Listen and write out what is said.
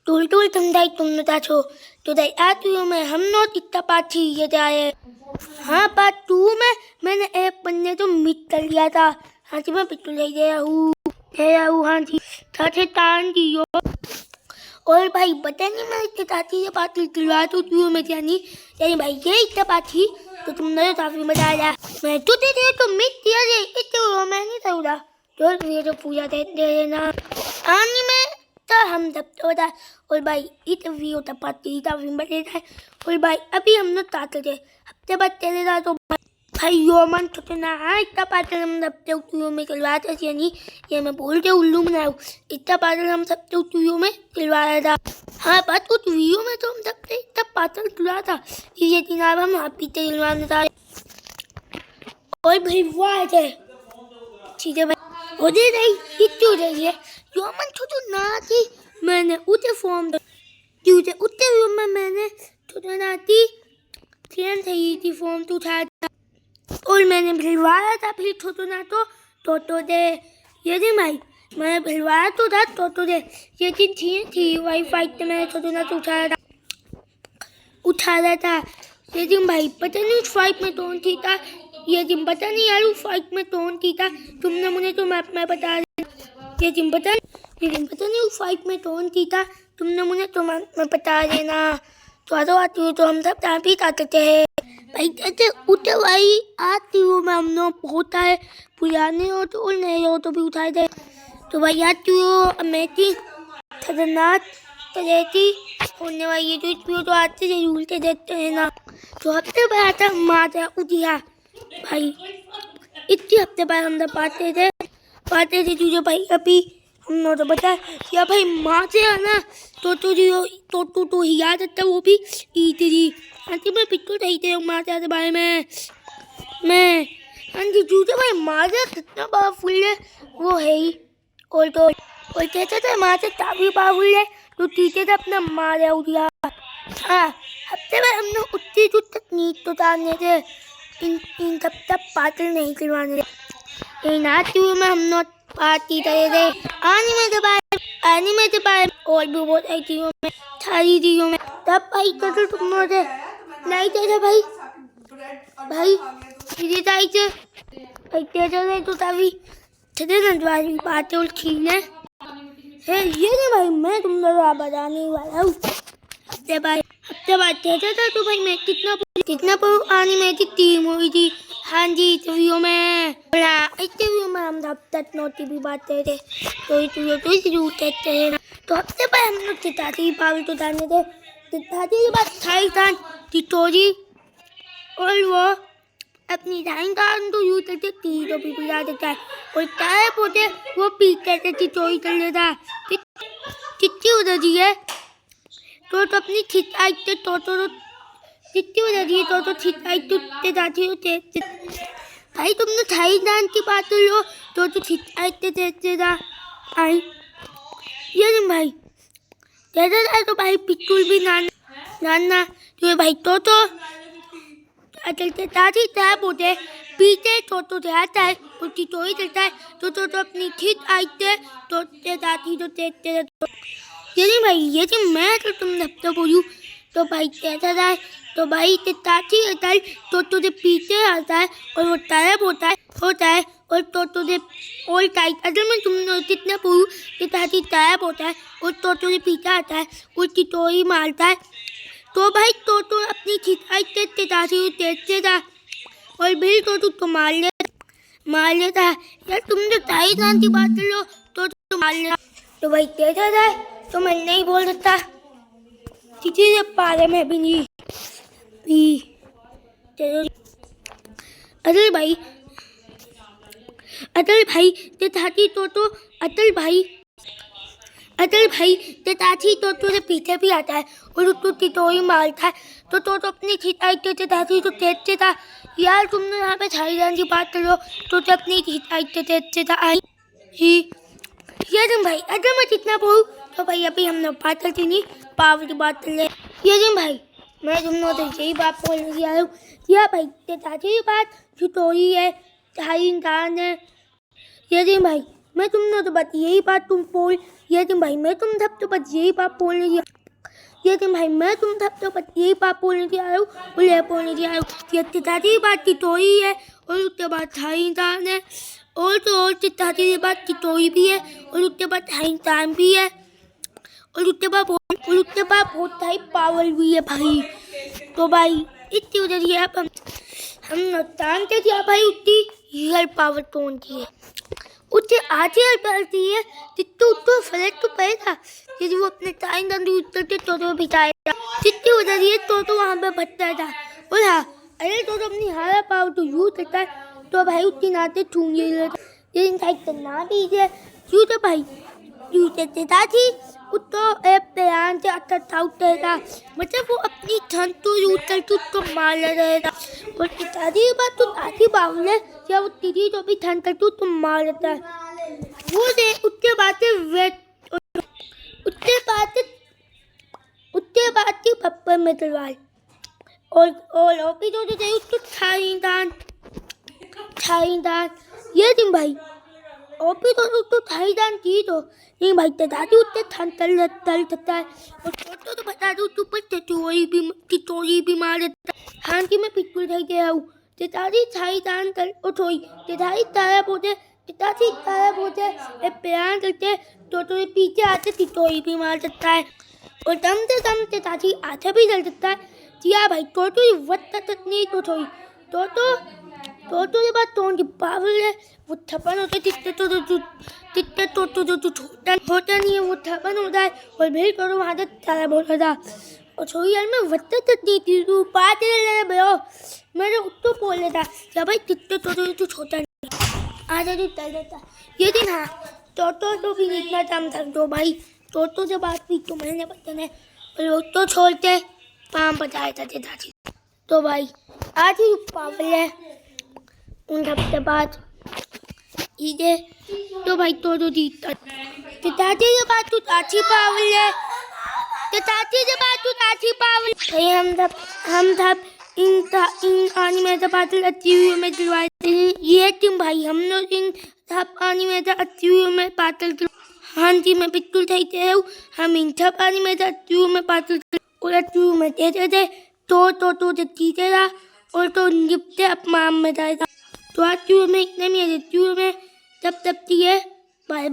Tool ठंडाई तुम नता छो तो दाई आतुयो में हम नोट इतना पाछी ये जाए। हाँ पार्ट 2 में मैंने एक बन्ने तो मिट कर लिया था। हाँ जी मैं पिट्टू ले गया हूँ हाँ जी साथे तान दियो। और भाई बता नहीं मैं इतने ताती से बात दिलवा तो तू में जानी यानी भाई ये इतना पाछी तो तुमने तो काफी मजा आया। मैं तो दे तो मिट दिया रे इतना मैं नहीं था तो ये तो पूजा दे ना आनी में तो हम जब तो था और भाई इतनी होता पाती था बड़े था और भाई अभी हम लोग ताते थे हफ्ते बाद तेरे था तो भाई यो मन तो ना हाँ इतना पातल हम सबसे उतुयों में खिलवाते थे नहीं ये मैं बोल के उल्लू बनाऊँ इतना पातल हम सबसे उतुयों में खिलवाया था। हाँ बात उतुयों में तो हम सबसे इतना पातल खिलवाया था ये दिन अब हम आप पीते खिलवाने था और भाई वाह थे चीजें भाई उधर नहीं इतनी रही है जो मन तो ना थी मैंने उसे फॉर्म ट्यूजडे उतने रूम में मैंने तो ना थी ट्रेन थी फॉर्म तो उठाया था और मैंने भिलवाया था फिर छोटो ना तो दे ये दिन भाई मैंने भिलवाया तो था तो दे ये दिन थी वाईफाई तो मैंने छोटो ना तो उठाया था ये दिन भाई पता नहीं फाइट में कौन थी था ये दिन पता नहीं यार फाइट में कौन थी था तुमने मुझे तो मैं बता ये दिन पता नहीं फाइट में कौन थी था तुमने मुझे तो मैं बता देना तो आती हूँ तो हम सब यहाँ भी आते थे भाई कहते उठे भाई आती हूँ मैं हम लोग होता है पुराने हो तो और नए हो तो भी उठाए थे तो भाई आती हूँ मैं थी खतरनाक रहती होने वाली तो आते जरूर के देखते हैं ना तो हफ्ते बाद आता माता उठिया भाई इतने हफ्ते बाद हम सब पाते थे तुझे भाई अभी हमने तो बता या भाई माँ से आना तो याद आता वो भी इतनी आंटी मैं पिट्टू रही थे माँ से बारे में मैं आंटी जूझे भाई माँ से कितना पावरफुल है वो है ही और कहते थे माँ से काफी पावरफुल है तो टीचर से अपना मारा उठिया। हाँ हफ्ते में हमने उतनी तकनीक तो उतारने थे इन सब पात्र नहीं करवाने थे नाती में हम लोग पार्टी थे आने में तो बारे और भी बहुत आई चीज़ों में सारी चीज़ों में तब भाई कल तुम मुझे नहीं थे भाई ये ताई से भाई तो तभी छठे नंदवारी बातें और खीने है ये नहीं भाई मैं तुम लोग बताने वाला हूँ हफ्ते बाद कहता था तो भाई मैं कितना पढ़ू आने में थी टीम हुई थी। हाँ जी इंटरव्यू में हम जब तक नोटी भी बातें थे तो जरूर कहते हैं ना तो हफ्ते बाद हम लोग चिताती पावल तो जाने थे चिताती के बाद थाई खान टिटोरी और वो अपनी टाइम कार्ड तो यूज करते टी तो भी पिला देता है और टायर पोते वो पी करते टिटोरी कर लेता फिर चिट्ठी उधर दी है तो अपनी खिंचाई से तो चिट्ठी उधर दी तो खिंचाई टूटते जाती हो भाई तुमने थाई जान की बात लो तो खिंचाई से जा आई ये नहीं भाई कहता था तो भाई पिट्टू भी नाना तो भाई तो चलते दादी टैब होते पीते तो आता है उसकी चोरी चलता है तो अपनी खिंच आते तो दादी तो देखते ये नहीं भाई ये जी मैं तो तुम हफ्ते बोलूँ तो भाई कहता था तो भाई ताती तो तुझे पीते आता है और वो टाइप होता है और तो तुझे और टाइट अगर मैं तुम कितना बोलूँ कि ताती टाइप होता है और तो तुझे पीता आता है उसकी चोरी मारता है तो भाई तो अपनी खिंचाई देखते था और फिर तो मार लेता है यार तुम जो ताई जान की बात लो तो मार लेता तो भाई कहता था तो मैं नहीं बोल सकता किसी से पाले में भी नहीं अटल भाई ते ताती तो अटल भाई ते ताती तो से पीछे भी आता है और उसको टिटोरी मारता है तो अपनी खिंचाई ते ताती तो देखते था यार तुमने यहाँ पे थाई जान की बात करो तो अपनी खिंचाई ते देखते था आई ही ये तुम भाई अगर मैं कितना बोलूँ तो भाई अभी हम लोग बात करती नहीं पावर की बात कर ले ये तुम भाई मैं तुम लोग तो यही बात बोलने की आ रहा हूँ या भाई ते ताती की बात टिटोरी है थाई इंसान है ये तुम भाई मैं तुमने तो बस यही बात तुम बोल, ये तुम भाई मैं तुम सब तो बस यही बात बोलने दिया, ये तुम भाई मैं तुम सब तो बस यही बात बोलने दिया हूँ, बोले बोलने दिया हूँ। ये दादी बात की तोड़ी है और उसके बाद थाई इंसान है, और तो दादी बात की तोड़ी भी है, और उसके बाद थाई इंसान भी है, और उसके बाद बहुत थाई पावर भी है भाई। तो भाई इतनी वजह से हम जानते थे भाई उतनी रियल पावर तो उनकी है, उससे आधी पड़ती है जितने उसको फर्क तो पड़ेगा यदि वो अपने टाइम दंड यूज करते तो बिताएगा, जितनी वजह से तो वहाँ पे बचता था। और हाँ, अरे तो अपनी हारा पावर तो यूज करता है तो भाई उसकी नाते छूंगे लेकिन साइड करना भी है क्यों तो भाई यूज करते थी उसको प्लान से अच्छा उठेगा, मतलब वो अपनी धन तो यूज करके उसको मार रहेगा। और दादी बात तो दादी बाबू ने या वो दीदी तो भी धन करके उसको मार लेता है। वो दे उसके बाद उसके बाद पप्पा में तलवार और ओपी तो दे उसको छाईदान ये दिन भाई ओपी तो छाईदान की तो नहीं भाई दादी उससे धन तल सकता है। और छोटो तो बता दो तू पर चोरी भी मार देता है। हाँ जी मैं बिल्कुल सही कह रहा हूँ, दादी छाईदान कर ओ थोड़ी दादी तारा बोलते प्यार करते तो पीछे आते तितोरी भी मार सकता है, और दमते दादी आधा भी जल सकता है। जिया भाई तो वक्त तक नहीं तो थोड़ी तो के बाद तो उनकी पावर है वो थपन होता है जितने तो होता नहीं है वो थपन होता है। और फिर तो वहाँ तक तारा बोलता था और छोड़ी यार मैं वक्त तक नहीं थी तू बात ले भैया मैं तो बोल रहा था क्या भाई तितने तो छोटा नहीं आधा तो तल देता ये दिन। हाँ तो भी इतना टाइम था तो भाई तो से बात भी तो मैंने बचने और वो तो छोड़ते पाम बजाए थे दादी। तो भाई आज ही पावर है उन सबसे बाद इधे तो भाई तो जीतता दादी के बाद तो अच्छी पावर है दादी के बाद तो अच्छी पावर भाई हम सब इन आने में तो बात अच्छी हुई में दिलवाए ये तुम भाई हम लोग इन सब आने में तो अच्छी हुई में पातल। हाँ जी मैं बिल्कुल सही कह रहा हूँ, हम इन सब आने में तो अच्छी हुई में पातल और अच्छी हुई में देते थे तो जीते था और तो लिपटे अपमान में जाएगा तो आज में इतने में में तब है। Bye bye.